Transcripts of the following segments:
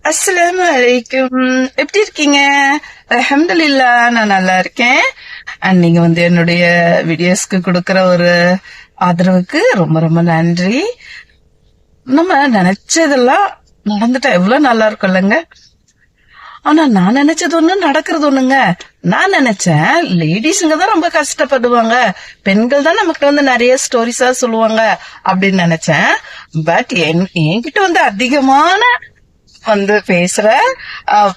அஸ்ஸலாமு அலைக்கும். எப்படி இருக்கீங்க? அல்ஹம்துலில்லா, நான் நல்லா இருக்கேன். அண்ட் நீங்க என்னுடைய வீடியோஸ்க்கு கொடுக்கற ஒரு ஆதரவுக்கு ரொம்ப ரொம்ப நன்றி. நம்ம நினைச்சதெல்லாம் நடந்துட்டா எவ்வளவு நல்லா இருக்கும் இல்லைங்க? ஆனா நான் நினைச்சது ஒண்ணு, நடக்கிறது ஒண்ணுங்க. நான் நினைச்சேன் லேடிஸுங்க தான் ரொம்ப கஷ்டப்படுவாங்க, பெண்கள் தான் நமக்கு நிறைய ஸ்டோரிஸா சொல்லுவாங்க அப்படின்னு நினைச்சேன். பட் என்கிட்ட அதிகமான பேசுற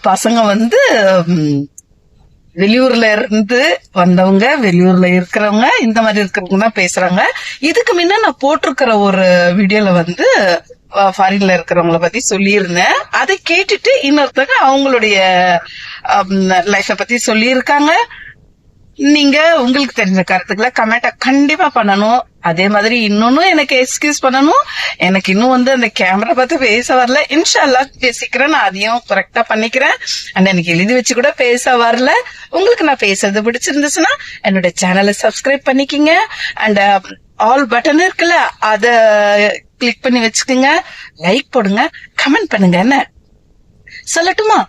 பசங்க வெளியூர்ல இருந்து வந்தவங்க, வெளியூர்ல இருக்கிறவங்க, இந்த மாதிரி இருக்கிறவங்க தான் பேசுறாங்க. இதுக்கு முன்ன நான் போட்டிருக்கிற ஒரு வீடியோல ஃபாரின்ல இருக்கிறவங்கள பத்தி சொல்லியிருந்தேன். அதை கேட்டுட்டு இன்னொருத்தங்க அவங்களுடைய லைஃப பத்தி சொல்லியிருக்காங்க. நீங்க உங்களுக்கு தெரிஞ்ச கருத்துக்களை கமெண்ட கண்டிப்பா பண்ணணும். அதே மாதிரி இன்னொன்னும் எனக்கு எக்ஸ்கியூஸ் பண்ணணும். எனக்கு இன்னும் அந்த கேமரா பார்த்து பேச வரல. இன்ஷால்லா பேசிக்கிறேன், நான் அதையும் கரெக்டா பண்ணிக்கிறேன். அண்ட் எனக்கு எழுதி வச்சு கூட பேச வரல. உங்களுக்கு நான் பேசுறது பிடிச்சிருந்துச்சுன்னா என்னோட சேனலை சப்ஸ்கிரைப் பண்ணிக்கிங்க. அண்ட் ஆல் பட்டன் இருக்குல்ல, அத கிளிக் பண்ணி வச்சுக்கோங்க. லைக் போடுங்க, கமெண்ட் பண்ணுங்க. என்ன சொல்லட்டுமா?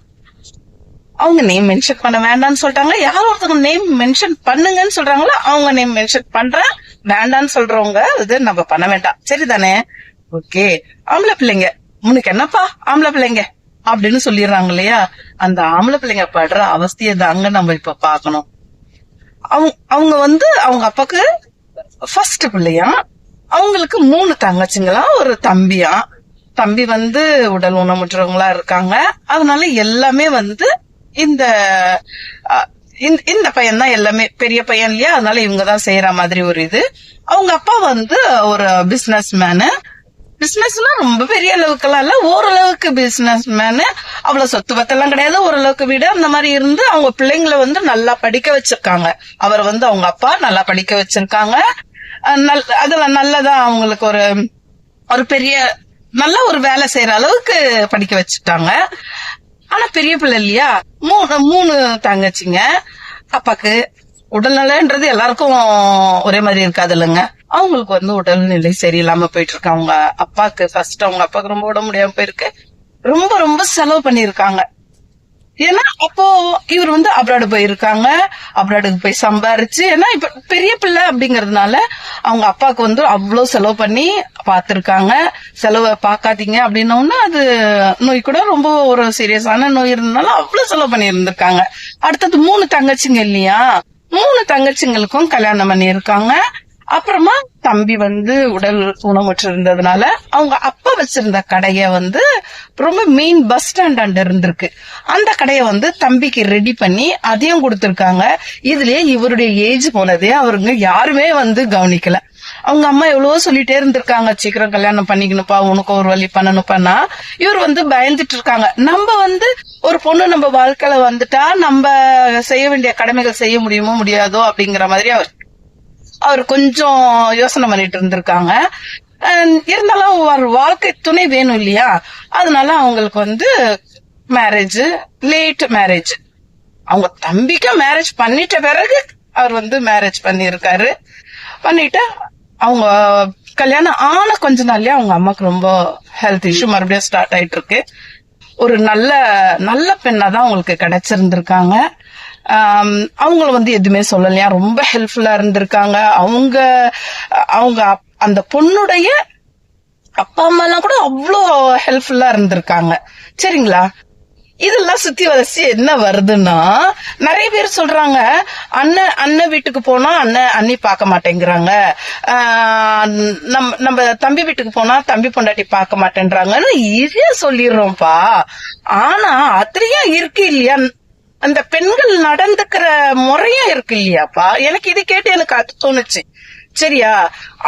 அவங்க நேம் மென்ஷன் பண்ண வேண்டாம்னு சொல்லிட்டாங்க. யாரும் ஒருத்தவங்க நேம் மென்ஷன் பண்ணுங்கன்னு சொல்றாங்களோ அவங்க நேம் மென்ஷன் பண்றேன். வேண்டான்னு சொல்றவங்க இது நம்ம பண்ண வேண்டாம், சரிதானே? ஓகே. ஆம்பளை பிள்ளைங்க உனக்கு என்னப்பா ஆம்பளை பிள்ளைங்க அப்படின்னு சொல்லிடுறாங்க இல்லையா? அந்த ஆம்பளை பிள்ளைங்க படுற அவஸ்தையை தாங்க நம்ம இப்ப பாக்கணும். அவங்க அவங்க அப்பாக்கு ஃபர்ஸ்ட் பிள்ளையா, அவங்களுக்கு 3 தங்கச்சிங்களா, ஒரு தம்பியா. தம்பி உடல் ஊனமுற்றவங்களா இருக்காங்க. அதனால எல்லாமே இந்த பையன் தான் எல்லாமே, பெரிய பையன் இல்லையா? அதனால இவங்கதான் செய்யற மாதிரி ஒரு இது. அவங்க அப்பா ஒரு பிசினஸ் மேனு. பிசினஸ்னா ரொம்ப பெரிய அளவுக்கு எல்லாம் இல்ல, ஓரளவுக்கு பிசினஸ் மேனு. அவ்வளவு சொத்து பத்தெல்லாம் கிடையாது, ஓரளவுக்கு வீடு அந்த மாதிரி இருந்து அவங்க பிள்ளைங்களை நல்லா படிக்க வச்சிருக்காங்க. அவர் அவங்க அப்பா நல்லா படிக்க வச்சிருக்காங்க. அதுல நல்லதா அவங்களுக்கு ஒரு பெரிய நல்ல ஒரு வேலை செய்யற அளவுக்கு படிக்க வச்சுட்டாங்க. ஆனா பெரிய பிள்ளை இல்லையா, 3 தங்கச்சிங்க. அப்பாக்கு உடல்நிலைன்றது எல்லாருக்கும் ஒரே மாதிரி இருக்காது இல்லைங்க. அவங்களுக்கு உடல்நிலை சரியில்லாம போயிட்டு இருக்கு. அவங்க அப்பாக்கு அவங்க அப்பாக்கு ரொம்ப உடம்பு முடியாம போயிருக்கு. ரொம்ப ரொம்ப செலவு பண்ணிருக்காங்க. ஏன்னா அப்போ இவர் அப்ராடு போயிருக்காங்க. அப்ராடுக்கு போய் சம்பாரிச்சு, ஏன்னா இப்ப பெரிய பிள்ளை அப்படிங்கறதுனால அவங்க அப்பாவுக்கு அவ்வளவு செலவு பண்ணி பாத்துருக்காங்க. செலவை பாக்காதீங்க அப்படின்னோம்னா அது நோய் கூட ரொம்ப ஒரு சீரியஸான நோய் இருந்தாலும் அவ்வளவு செலவு பண்ணி இருந்திருக்காங்க. அடுத்தது 3 தங்கச்சிங்க இல்லையா, 3 தங்கச்சிங்களுக்கும் கல்யாணம் பண்ணி இருக்காங்க. அப்புறமா தம்பி உடல் ஊனமுற்று இருந்ததுனால அவங்க அப்பா வச்சிருந்த கடைய ரொம்ப மெயின் பஸ் ஸ்டாண்ட் இருந்திருக்கு. அந்த கடைய தம்பிக்கு ரெடி பண்ணி அதையும் கொடுத்திருக்காங்க. இதுலயே இவருடைய ஏஜ் போனதே அவருங்க யாருமே கவனிக்கல. அவங்க அம்மா எவ்வளவோ சொல்லிட்டே இருந்திருக்காங்க, சீக்கிரம் கல்யாணம் பண்ணிக்கணுப்பா, உனக்கு ஒரு வழி பண்ணணும்னா. இவர் பயந்துட்டு இருக்காங்க. நம்ம ஒரு பொண்ணு நம்ம வாழ்க்கையில வந்துட்டா நம்ம செய்ய வேண்டிய கடமைகள் செய்ய முடியுமோ முடியாதோ அப்படிங்கிற மாதிரி அவர் கொஞ்சம் யோசனை பண்ணிட்டு இருந்திருக்காங்க. இருந்தாலும் ஒரு வாழ்க்கை துணை வேணும் இல்லையா? அதனால அவங்களுக்கு மேரேஜ், லேட் மேரேஜ். அவங்க தம்பிக்கு மேரேஜ் பண்ணிட்ட பிறகு அவர் மேரேஜ் பண்ணிருக்காரு. பண்ணிட்டு அவங்க கல்யாணம் ஆன கொஞ்ச நாள்லயே அவங்க அம்மாக்கு ரொம்ப ஹெல்த் இஷ்யூ மறுபடியும் ஸ்டார்ட் ஆயிட்டு இருக்கு. ஒரு நல்ல நல்ல பெண்ணா தான் அவங்களுக்கு கிடைச்சிருந்திருக்காங்க. அவங்கள எதுவுமே சொல்லலையா, ரொம்ப ஹெல்ப்ஃபுல்லா இருந்திருக்காங்க. அவங்க அந்த பொண்ணுடைய அப்பா அம்மா எல்லாம் கூட அவ்வளோ ஹெல்ப்ஃபுல்லா இருந்திருக்காங்க. சரிங்களா? இதெல்லாம் சுத்தி வளர்ச்சி என்ன வருதுன்னா, நிறைய பேர் சொல்றாங்க அண்ணன் வீட்டுக்கு போனா அண்ணி பார்க்க மாட்டேங்கிறாங்க, நம்ம தம்பி வீட்டுக்கு போனா தம்பி பொண்டாட்டி பார்க்க மாட்டேன்றாங்கன்னு ஈஸியா சொல்லிடுறோம்ப்பா. ஆனா அதுலயும் இருக்கு இல்லையா, அந்த பெண்கள் நடந்துக்கிற முறையும் இருக்கு இல்லையாப்பா. எனக்கு இது கேட்டு எனக்கு அது தோணுச்சு. சரியா?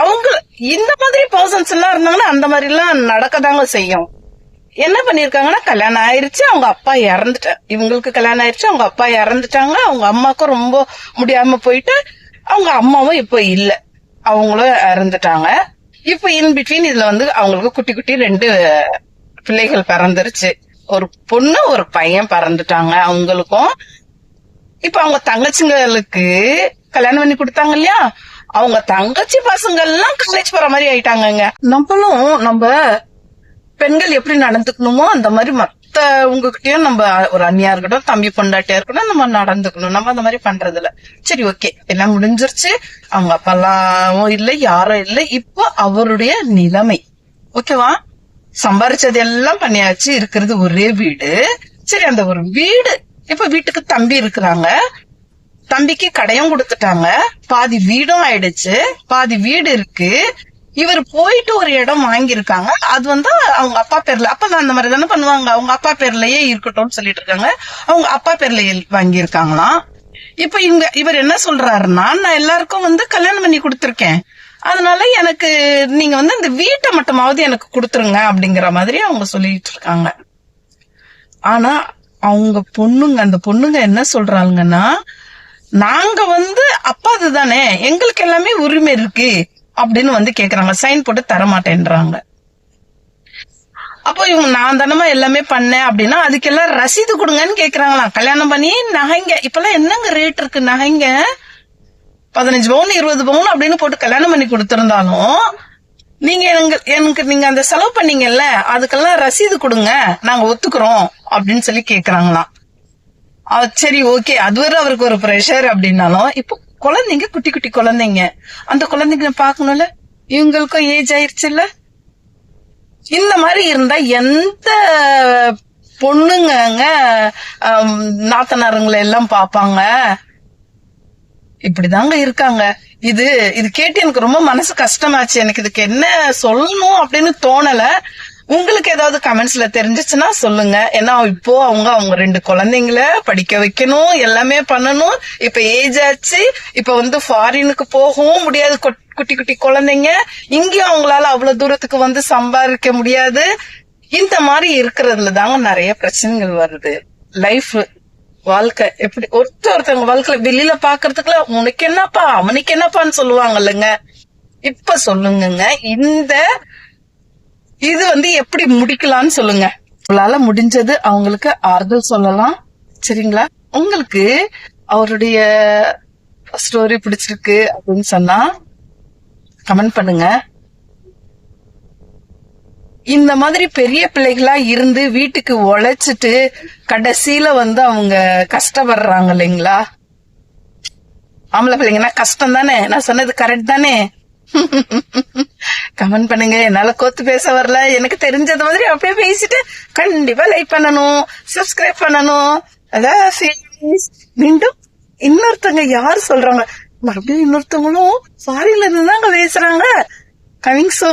அவங்க இந்த மாதிரி பர்சன்ஸ் எல்லாம் இருந்தாங்கன்னா அந்த மாதிரி எல்லாம் நடக்கதாங்க செய்யும். என்ன பண்ணிருக்காங்கன்னா, கல்யாணம் ஆயிருச்சு, அவங்க அப்பா இறந்துட்டாங்க. இவங்களுக்கு கல்யாணம் ஆயிருச்சு, அவங்க அப்பா இறந்துட்டாங்க. அவங்க அம்மாக்கும் ரொம்ப முடியாம போயிட்டு அவங்க அம்மாவும் இப்ப இல்ல, அவங்களும் இறந்துட்டாங்க. இப்ப இன் பிட்வீன் இதுல அவங்களுக்கு குட்டி குட்டி 2 பிள்ளைகள் பிறந்துருச்சு. ஒரு பொண்ணு ஒரு பையன் பிறந்துட்டாங்க அவங்களுக்கும். இப்ப அவங்க தங்கச்சிங்களுக்கு கல்யாணம் பண்ணி கொடுத்தாங்க இல்லையா, அவங்க தங்கச்சி பசங்க எல்லாம் காலேஜ் போற மாதிரி ஆயிட்டாங்க. நம்மளும் நம்ம பெண்கள் எப்படி நடந்துக்கணுமோ அந்த மாதிரி மத்த உங்ககிட்டயும் நம்ம ஒரு அண்ணியா இருக்கட்டும், தம்பி பொண்டாட்டியா இருக்கட்டும், நம்ம நடந்துக்கணும். நம்ம அந்த மாதிரி பண்றது இல்ல. சரி, ஓகே, எல்லாம் முடிஞ்சிருச்சு. அவங்க அப்பெல்லாம் இல்ல, யாரும் இல்ல. இப்போ அவருடைய நிலைமை ஓகேவா? சம்பாரிச்சது எல்லாம் பண்ணியாச்சு, இருக்கிறது ஒரே வீடு. சரி, அந்த ஒரு வீடு, இப்ப வீட்டுக்கு தம்பி இருக்கிறாங்க, தம்பிக்கு கடையும் கொடுத்துட்டாங்க, பாதி வீடும் ஆயிடுச்சு, பாதி வீடு இருக்கு. இவர் போயிட்டு ஒரு இடம் வாங்கியிருக்காங்க, அது வந்து அவங்க அப்பா பேர்ல, அப்ப அந்த மாதிரி தானே பண்ணுவாங்க, அவங்க அப்பா பேர்லயே இருக்கட்டும்னு சொல்லிட்டு இருக்காங்க. அவங்க அப்பா பேர்ல வாங்கியிருக்காங்களாம். இப்ப இவர் என்ன சொல்றாருன்னா, நான் எல்லாருக்கும் வந்து கல்யாணம் பண்ணி கொடுத்துருக்கேன், அதனால எனக்கு நீங்க வந்து இந்த வீட்டை மட்டுமாவது எனக்கு கொடுத்துருங்க அப்படிங்கிற மாதிரி அவங்க சொல்லிட்டு இருக்காங்க. ஆனா அவங்க பொண்ணுங்க, அந்த பொண்ணுங்க என்ன சொல்றாங்கன்னா, நாங்க வந்து அப்பாது தானே, எங்களுக்கு எல்லாமே உரிமை இருக்கு அப்படின்னு வந்து கேக்குறாங்க. சைன் போட்டு தர மாட்டேன்றாங்க. அப்போ இவங்க நான் தானமா எல்லாமே பண்ணேன் அப்படின்னா அதுக்கெல்லாம் ரசீது கொடுங்கன்னு கேக்குறாங்களாம். கல்யாணம் பண்ணி நகைங்க இப்பெல்லாம் என்னங்க ரேட் இருக்கு, நகைங்க 15 பவுன் 20 பவுன் அப்படின்னு போட்டு கல்யாணம் பண்ணி கொடுத்திருந்தாலும் நீங்க எனக்கு நீங்க அந்த செலவு பண்ணீங்கல்ல, அதுக்கெல்லாம் ரசீது கொடுங்க, நாங்க ஒத்துக்கிறோம் அப்படின்னு சொல்லி கேக்குறாங்களாம். சரி, ஓகே, அதுவரை அவருக்கு ஒரு பிரஷர் அப்படின்னாலும், இப்போ குழந்தைங்க, குட்டி குட்டி குழந்தைங்க, அந்த குழந்தைங்க பாக்கணும்ல, இவங்களுக்கும் ஏஜ் ஆயிருச்சுல்ல. இந்த மாதிரி இருந்தா எந்த பொண்ணுங்க நாத்தனாருங்களை எல்லாம் பாப்பாங்க? இப்படிதாங்க இருக்காங்க. இது கேட்டு எனக்கு ரொம்ப மனசு கஷ்டமாச்சு. எனக்கு இதுக்கு என்ன சொல்லணும் அப்படின்னு தோணல. உங்களுக்கு ஏதாவது கமெண்ட்ஸ்ல தெரிஞ்சிச்சுன்னா சொல்லுங்க. ஏன்னா இப்போ அவங்க 2 குழந்தைங்கள படிக்க வைக்கணும், எல்லாமே பண்ணணும். இப்ப ஏஜ் ஆச்சு, இப்ப வந்து ஃபாரினுக்கு போகவும் முடியாது, குட்டி குட்டி குழந்தைங்க. இங்கேயும் அவங்களால அவ்வளவு தூரத்துக்கு வந்து சம்பாதிக்க முடியாது. இந்த மாதிரி இருக்கிறதுல தாங்க நிறைய பிரச்சனைகள் வருது. லைஃப், வாழ்க்கை எப்படி ஒருத்தவங்க வாழ்க்கையில வெளியில பாக்குறதுக்குள்ள உனக்கு என்னப்பா அவனுக்கு என்னப்பான்னு சொல்லுவாங்க இல்லைங்க. இப்ப சொல்லுங்க, இந்த இது வந்து எப்படி முடிக்கலாம்னு சொல்லுங்க. உங்களால முடிஞ்சது அவங்களுக்கு ஆறுதல் சொல்லலாம், சரிங்களா? உங்களுக்கு அவருடைய ஸ்டோரி பிடிச்சிருக்கு அப்படின்னு சொன்னா கமெண்ட் பண்ணுங்க. இந்த மாதிரி பெரிய பிள்ளைகளா இருந்து வீட்டுக்கு உழைச்சிட்டு கடைசியில வந்து அவங்க கஷ்டப்படுறாங்க இல்லைங்களா? ஆம்பளை பிள்ளைங்கன்னா கஷ்டம் தானே, நான் சொன்னது கரெக்ட் தானே? கமெண்ட் பண்ணுங்க. என்னால கோத்து பேச வரல, எனக்கு தெரிஞ்சது மாதிரி அப்படியே பேசிட்டு கண்டிப்பா லைக் பண்ணணும், சப்ஸ்கிரைப் பண்ணணும். அதான் மீண்டும் இன்னொருத்தவங்க யாரு சொல்றாங்க, மறுபடியும் இன்னொருத்தவங்களும் ஃபாரின்ல இருந்து தாங்க பேசுறாங்க. Coming so